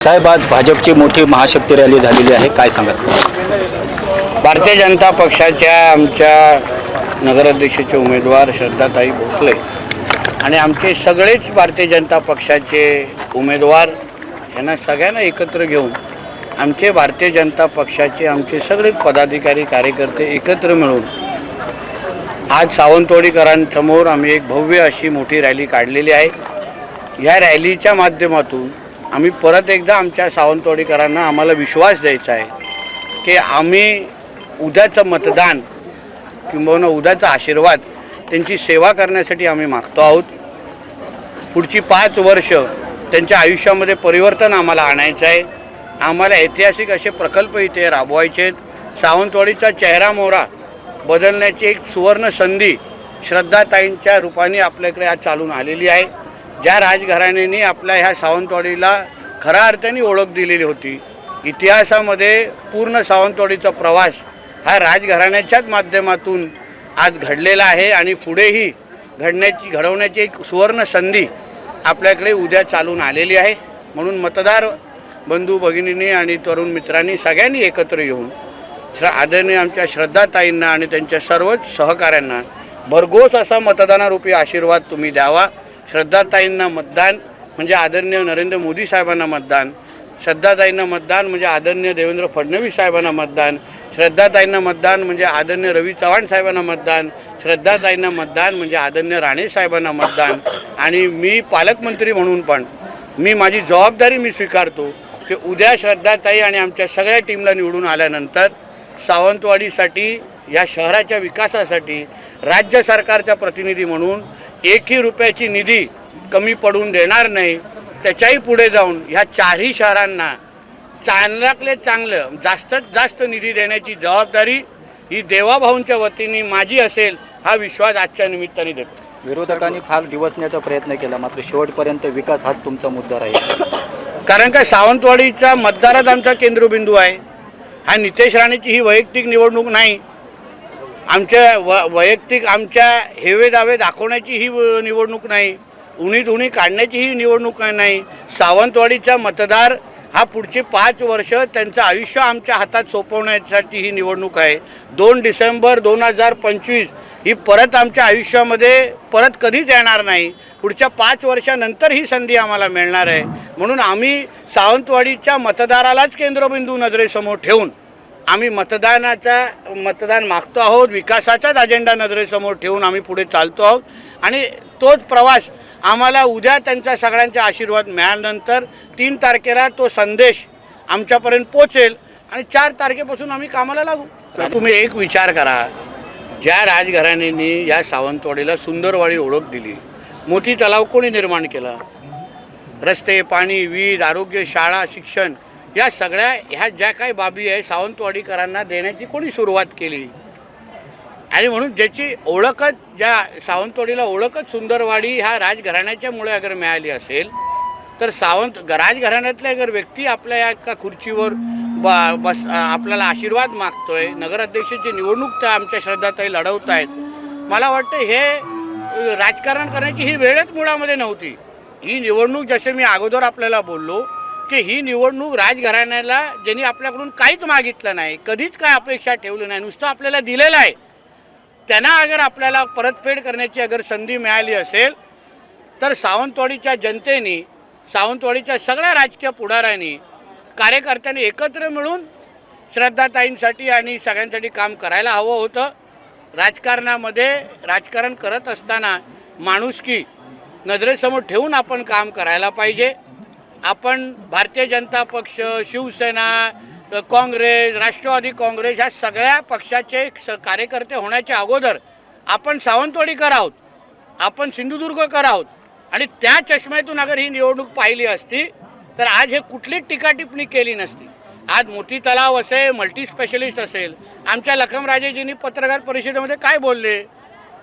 साहेब, आज भाजपची मोठी महाशक्ती रॅली झालेली आहे, काय सांगाल? भारतीय जनता पक्षाच्या आमच्या नगराध्यक्षाचे उमेदवार श्रद्धाताई भोसले आणि आमचे सगळेच भारतीय जनता पक्षाचे उमेदवार यांना सगळ्यांना एकत्र घेऊन आमचे भारतीय जनता पक्षाचे आमचे सगळेच पदाधिकारी कार्यकर्ते एकत्र मिळून आज सावंतवाडीकरांसमोर आम्ही एक भव्य अशी मोठी रॅली काढलेली आहे। ह्या रॅलीच्या माध्यमातून आम्ही परत एकदा आमच्या सावंतवाडीकरांना आम्हाला विश्वास द्यायचा आहे की आम्ही उद्याचं मतदान किंबहुना उद्याचा आशीर्वाद त्यांची सेवा करण्यासाठी आम्ही मागतो आहोत। पुढची 5 वर्ष त्यांच्या आयुष्यामध्ये परिवर्तन आम्हाला आणायचं आहे। आम्हाला ऐतिहासिक असे प्रकल्प इथे राबवायचे आहेत। सावंतवाडीचा चेहरा मोहरा बदलण्याची एक सुवर्ण संधी श्रद्धाताईंच्या रूपाने आपल्याकडे आज चालून आलेली आहे। ज्या राजघराण्याने आपल्या ह्या सावंतवाडीला खऱ्या अर्थाने ओळख दिलेली होती, इतिहासामध्ये पूर्ण सावंतवाडीचा प्रवास हा राजघराण्याच्याच माध्यमातून आज घडलेला आहे आणि पुढेही घडवण्याची एक सुवर्ण संधी आपल्याकडे उद्या चालून आलेली आहे। म्हणून मतदार बंधू भगिनींनी आणि तरुण मित्रांनी सगळ्यांनी एकत्र येऊन आदरणीय आमच्या श्रद्धाताईंना आणि त्यांच्या सर्वच सहकाऱ्यांना भरघोस असा मतदानारूपी आशीर्वाद तुम्ही द्यावा। श्रद्धाताईंना मतदान म्हणजे आदरणीय नरेंद्र मोदी साहेबांना मतदान, श्रद्धाताईंना मतदान म्हणजे आदरणीय देवेंद्र फडणवीस साहेबांना मतदान, श्रद्धाताईंना मतदान म्हणजे आदरणीय रवी चव्हाण साहेबांना मतदान, श्रद्धाताईंना मतदान म्हणजे आदरणीय राणे साहेबांना मतदान। आणि मी पालकमंत्री म्हणून पण माझी जबाबदारी मी स्वीकारतो की उद्या श्रद्धाताई आणि आमच्या सगळ्या टीमला निवडून आल्यानंतर सावंतवाडीसाठी या शहराच्या विकासासाठी राज्य सरकारचा प्रतिनिधी म्हणून एकही रुपयाची निधी कमी पडून देणार नाही। त्याच्याही पुढे जाऊन ह्या 4ही शहरांना चांगल्यातले चांगलं जास्तीत जास्त निधी देण्याची जबाबदारी ही देवाभाऊंच्या वतीने माझी असेल, हा विश्वास आजच्या निमित्ताने देतो। विरोधकांनी फार दिवसण्याचा प्रयत्न केला, मात्र शेवटपर्यंत विकास हाच तुमचा मुद्दा राहील। कारण का सावंतवाडीचा मतदारच आमचा केंद्रबिंदू आहे। हा नितेश राणेची ही वैयक्तिक निवडणूक नाही, आमच्या वैयक्तिक आमच्या हेवे दावे दाखवण्याची ही निवडणूक नाही, उणीधुणी काढण्याची ही निवडणूक नाही। सावंतवाडीचा मतदार हा पुढचे 5 वर्ष त्यांचं आयुष्य आमच्या हातात सोपवण्यासाठी ही निवडणूक आहे। 2 डिसेंबर 2025 ही परत आमच्या आयुष्यामध्ये परत कधीच येणार नाही। पुढच्या 5 वर्षानंतर ही संधी आम्हाला मिळणार आहे। म्हणून आम्ही सावंतवाडीच्या मतदारालाच केंद्रबिंदू नजरेसमोर ठेवून आम्ही मतदान मागतो आहोत। विकासाचाच अजेंडा नजरेसमोर ठेवून आम्ही पुढे चालतो आहोत आणि तोच प्रवास आम्हाला उद्या त्यांचा सगळ्यांचा आशीर्वाद मिळाल्यानंतर 3 तारखेला तो संदेश आमच्यापर्यंत पोचेल आणि 4 तारखेपासून आम्ही कामाला लागू। तुम्ही एक विचार करा, ज्या राजघराण्यांनी या सावंतवाडीला सुंदरवाडी ओळख दिली, मोती तलाव कोणी निर्माण केला, रस्ते, पाणी, वीज, आरोग्य, शाळा, शिक्षण या सगळ्या ह्या ज्या काही बाबी आहे सावंतवाडीकरांना देण्याची कोणी सुरुवात केली आणि म्हणून ज्याची ओळखच ज्या सावंतवाडीला ओळखच सुंदरवाडी ह्या राजघराण्याच्यामुळे अगर मिळाली असेल तर राजघराण्यातल्या अगर व्यक्ती आपल्या या एका खुर्चीवर आपल्याला आशीर्वाद मागतोय, नगराध्यक्षाची निवडणूक त्या आमच्या श्रद्धाताई लढवत आहेत, मला वाटतं हे राजकारण करण्याची ही वेळच मुळामध्ये नव्हती। ही निवडणूक जसे मी अगोदर आपल्याला बोललो की ही निवडणूक राजघराण्याला ज्यांनी आपल्याकडून काहीच मागितलं नाही, कधीच काय अपेक्षा ठेवली नाही, नुसतं आपल्याला दिलेलं आहे, त्यांना अगर आपल्याला परतफेड करण्याची अगर संधी मिळाली असेल तर सावंतवाडीच्या जनतेने, सावंतवाडीच्या सगळ्या राजकीय पुढाऱ्यांनी, कार्यकर्त्यांनी एकत्र मिळून श्रद्धाताईंसाठी आणि सगळ्यांसाठी काम करायला हवं होतं। राजकारणामध्ये राजकारण करत असताना माणुसकी नजरेसमोर ठेवून आपण काम करायला पाहिजे। आपण भारतीय जनता पक्ष, शिवसेना, काँग्रेस, राष्ट्रवादी काँग्रेस ह्या सगळ्या पक्षाचे कार्यकर्ते होण्याच्या अगोदर आपण सावंतवाडीकर आहोत, आपण सिंधुदुर्गकर आहोत आणि त्या चष्म्यातून अगर ही निवडणूक पाहिली असती तर आज हे कुठलीच टीका टिप्पणी केली नसती। आज मोती तलाव असेल, मल्टी स्पेशलिस्ट असेल, आमच्या लखमराजेजींनी पत्रकार परिषदेमध्ये काय बोलले,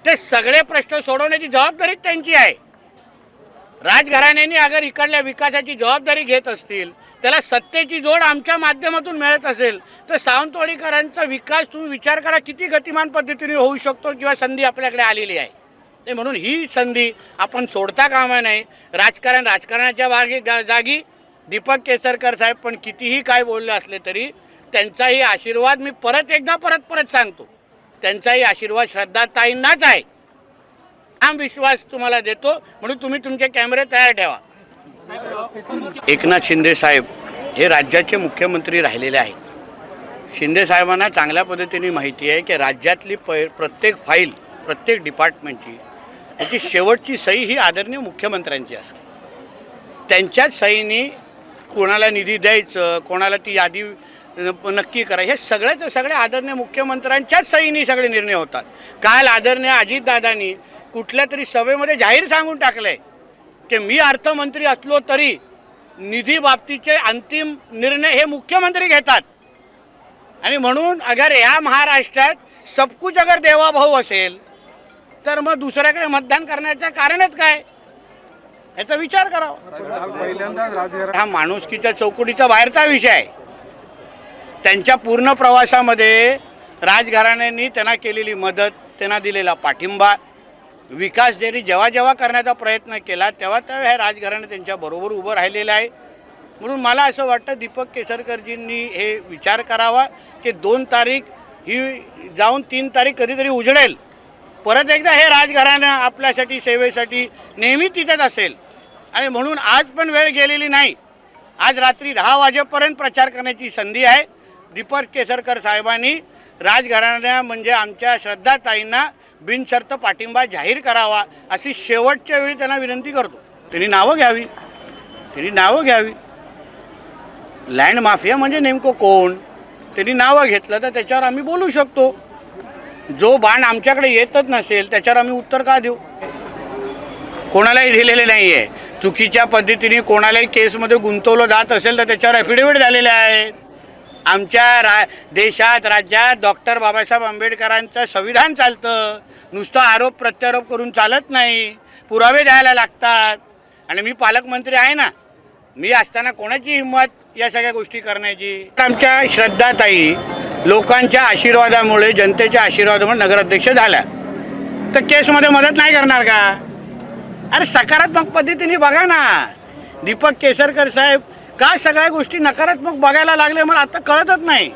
ते सगळे प्रश्न सोडवण्याची जबाबदारी त्यांची आहे। राजघराण्यांनी अगर इकडल्या विकासाची जबाबदारी घेत असतील, त्याला सत्तेची जोड आमच्या माध्यमातून मिळत असेल तर सावंतवाडीकरांचा विकास तुम्ही विचार करा किती गतिमान पद्धतीने होऊ शकतो किंवा संधी आपल्याकडे आलेली आहे। ते म्हणून ही संधी आपण सोडता कामा नये। राजकारणाच्या जागी दीपक केसरकर साहेब पण कितीही काय बोलले असले तरी त्यांचाही आशीर्वाद मी परत सांगतो, त्यांचाही आशीर्वाद श्रद्धाताईंनाच आहे. हा विश्वास तुम्हाला देतो, म्हणून तुम्ही तुमचे कॅमेरे तयार ठेवा. एकनाथ शिंदे साहेब हे राज्याचे मुख्यमंत्री राहिलेले आहेत. शिंदे साहेबांना चांगल्या पद्धतीने माहिती आहे की राज्यातली प्रत्येक फाईल, प्रत्येक डिपार्टमेंटची त्याची शेवटची सही ही आदरणीय मुख्यमंत्र्यांची असते. त्यांच्याच सहीने कोणाला निधी द्यायचं, कोणाला ती यादी नक्की करा, हे सगळ्याचे सगळे आदरणीय मुख्यमंत्र्यांच्याच सहीने सगळे निर्णय होतात. काल आदरणीय अजितदादांनी कुठल्या तरी सभेमध्ये जाहीर सांगून टाकलं आहे की मी अर्थमंत्री असलो तरी निधी बाबतीचे अंतिम निर्णय हे मुख्यमंत्री घेतात. आणि म्हणून अगर या महाराष्ट्रात सबकुछ अगर देवाभाऊ असेल तर मग दुसऱ्याकडे मतदान करण्याचं कारणच काय, याचा विचार करावा. हा माणुसकीच्या चौकटीचा बाहेरचा विषय आहे. त्यांच्या पूर्ण प्रवासामध्ये राजघराण्यांनी त्यांना केलेली मदत, त्यांना दिलेला पाठिंबा, विकास जरी जेव्हा जेव्हा करण्याचा प्रयत्न केला तेव्हा तेव्हा हे राजघराणे त्यांच्याबरोबर उभं राहिलेलं आहे. म्हणून मला असं वाटतं दीपक केसरकरजींनी हे विचार करावा की 2 तारीख ही जाऊन 3 तारीख कधीतरी उजळेल. परत एकदा हे राजघराणं आपल्यासाठी सेवेसाठी नेहमी तिथेच असेल. आणि म्हणून आज पण वेळ गेलेली नाही. आज रात्री 10 वाजेपर्यंत प्रचार करण्याची संधी आहे. दीपक केसरकर साहेबांनी राजघराण्या म्हणजे आमच्या श्रद्धाताईंना बिनशर्त पाठिंबा जाहीर करावा अशी शेवटच्या वेळी त्यांना विनंती करतो. त्यांनी नावं घ्यावी. लँड माफिया म्हणजे नेमकं कोण, त्यांनी नावं घेतलं तर त्याच्यावर आम्ही बोलू शकतो. जो बाण आमच्याकडे येतच नसेल त्याच्यावर आम्ही उत्तर का देऊ. कोणालाही दिलेले नाही आहे. चुकीच्या पद्धतीने कोणालाही केसमध्ये गुंतवलं जात असेल तर त्याच्यावर ॲफिडेविट झालेले आहेत. आमच्या देशात राज्यात डॉक्टर बाबासाहेब आंबेडकरांचं संविधान चालतं. नुसतं आरोप प्रत्यारोप करून चालत नाही, पुरावे द्यायला लागतात. आणि मी पालकमंत्री आहे ना, मी असताना कोणाची हिंमत या सगळ्या गोष्टी करण्याची. आमच्या श्रद्धाताई लोकांच्या आशीर्वादामुळे, जनतेच्या आशीर्वादामुळे नगराध्यक्ष झाल्या, तर केसमध्ये मदत नाही करणार का. अरे सकारात्मक पद्धतीने बघा ना. दीपक केसरकर साहेब का सगळ्या गोष्टी नकारात्मक बघायला लागले मला आता कळतच नाही.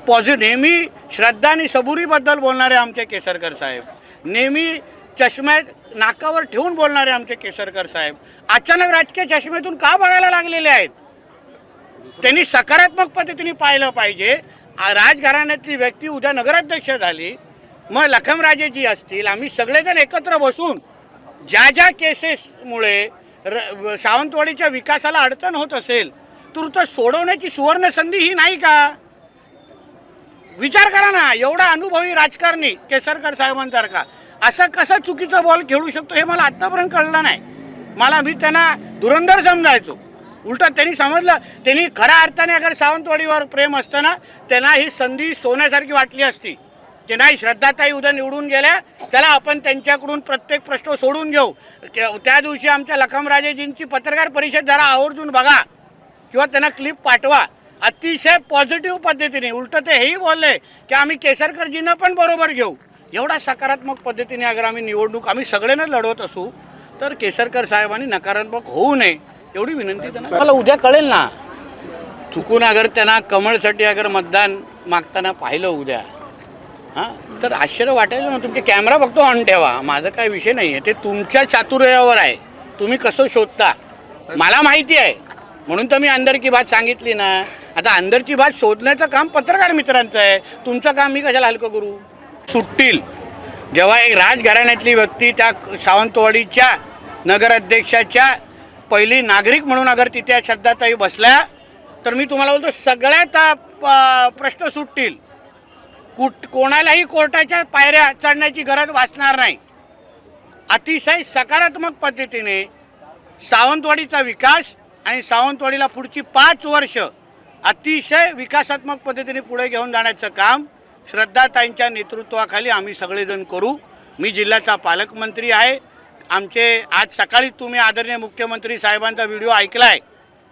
नेहमी श्रद्धा आणि सबुरीबद्दल बोलणारे आमचे केसरकर साहेब, नेहमी चष्म्यात नाकावर ठेवून बोलणारे आमचे केसरकर साहेब अचानक राजकीय चष्मेतून का बघायला लागलेले आहेत. त्यांनी सकारात्मक पद्धतीने पाहिलं पाहिजे. राजघराण्यातली व्यक्ती उद्या नगराध्यक्ष झाली, मग लखमराजेजी असतील, आम्ही सगळेजण एकत्र बसून ज्या ज्या केसेसमुळे सावंतवाडीच्या विकासाला अडचण होत असेल तर सोडवण्याची सुवर्ण संधी ही नाही का. विचार करा ना. एवढा अनुभवी राजकारणी केसरकर साहेबांसारखा असं कसं चुकीचं बॉल खेळू शकतो हे मला आत्तापर्यंत कळलं नाही. मी त्यांना धुरंधर समजायचो. उलटा त्यांनी समजलं, त्यांनी खऱ्या अर्थाने अगर सावंतवाडीवर प्रेम असतं ना, त्यांना ही संधी सोन्यासारखी वाटली असती की नाही श्रद्धाताई उद्या निवडून गेल्या, त्याला आपण त्यांच्याकडून प्रत्येक प्रश्न सोडून घेऊ. त्या दिवशी आमच्या लखमराजेजींची पत्रकार परिषद जरा आवर्जून बघा किंवा त्यांना क्लिप पाठवा. अतिशय पॉझिटिव्ह पद्धतीने उलटं ते हेही बोलले की आम्ही केसरकरजींना पण बरोबर घेऊ. एवढा सकारात्मक पद्धतीने अगर आम्ही निवडणूक आम्ही सगळ्यांना लढवत असू तर केसरकर साहेबांनी नकारात्मक होऊ नये एवढी विनंती त्यांना. मला उद्या कळेल ना. चुकून अगर त्यांना कमळसाठी अगर मतदान मागताना पाहिलं उद्या, हां, तर आश्चर्य वाटेल ना. तुमचे कॅमेरा फक्त ऑन ठेवा, माझा काय विषय नाही आहे. ते तुमच्या चातुर्यावर आहे, तुम्ही कसं शोधता मला माहिती आहे. म्हणून तर मी अंदर की बात सांगितली ना. आता अंदरची बात शोधण्याचं काम पत्रकार मित्रांचं आहे, तुमचं काम मी कशाला हलकं करू. सुटतील जेव्हा एक राजघराण्यातली व्यक्ती त्या सावंतवाडीच्या नगराध्यक्षाच्या पहिली नागरिक म्हणून अगर तिथे श्रद्धाताई बसल्या तर मी तुम्हाला बोलतो सगळ्यात प्रश्न सुटतील. कोणालाही कोर्टाच्या पायऱ्या चढण्याची गरज वाचणार नाही. अतिशय सकारात्मक पद्धतीने सावंतवाडीचा विकास आणि सावंतवाडीला पुढची 5 वर्ष अतिशय विकासात्मक पद्धतीने पुढे घेऊन जाण्याचं काम श्रद्धाताईंच्या नेतृत्वाखाली आम्ही सगळेजण करू. मी जिल्ह्याचा पालकमंत्री आहे. आमचे आज सकाळी तुम्ही आदरणीय मुख्यमंत्री साहेबांचा व्हिडिओ ऐकला आहे.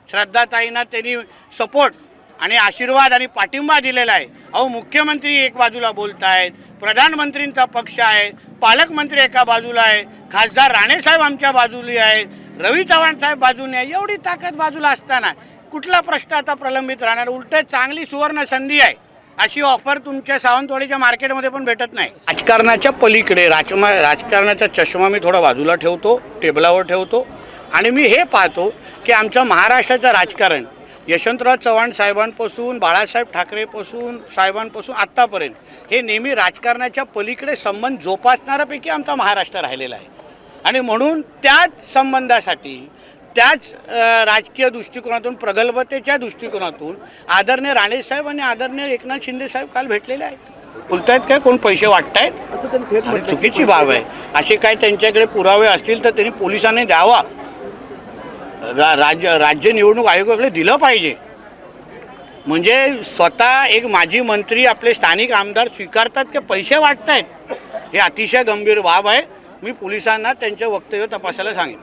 श्रद्धाताईंना त्यांनी सपोर्ट आणि आशीर्वाद आणि पाठिंबा दिलेला आहे. अहो मुख्यमंत्री एक बाजूला बोलत आहेत, प्रधानमंत्रींचा पक्ष आहे, पालकमंत्री एका बाजूला आहे, खासदार राणेसाहेब आमच्या बाजूला आहेत, रवी चव्हाण साहेब बाजूने आहे, एवढी ताकद बाजूला असताना कुठला प्रश्न आता प्रलंबित राहणार? उलट चांगली सुवर्ण संधी आहे, अशी ऑफर तुमच्या सावंतवाडीच्या मार्केटमध्ये पण भेटत नाही. राजकारणाच्या पलीकडे राजकारणाचा चष्मा मी थोडा बाजूला ठेवतो, टेबलावर ठेवतो आणि मी हे पाहतो की आमच्या महाराष्ट्राचं राजकारण यशवंतराव चव्हाण साहेबांपासून बाळासाहेब ठाकरेपासून साहेबांपासून आत्तापर्यंत हे नेहमी राजकारणाच्या पलीकडे संबंध जोपासणाऱ्यापैकी आमचा महाराष्ट्र राहिलेला आहे. आणि म्हणून त्याच संबंधासाठी त्याच राजकीय दृष्टिकोनातून प्रगल्भतेच्या दृष्टिकोनातून आदरणीय राणेसाहेब आणि आदरणीय एकनाथ शिंदे साहेब काल भेटलेले आहेत. बोलतायत काय कोण पैसे वाटतायत? अरे चुकीची बाब आहे. असे काय त्यांच्याकडे पुरावे असतील तर त्यांनी पोलिसांनी द्यावा, राज्य निवडणूक आयोगाकडे दिलं पाहिजे. म्हणजे स्वतः एक माजी मंत्री आपले स्थानिक आमदार स्वीकारतात की पैसे वाटतायत, हे अतिशय गंभीर बाब आहे. मी पोलिसांना त्यांचे वक्तव्य तपासायला सांगेन.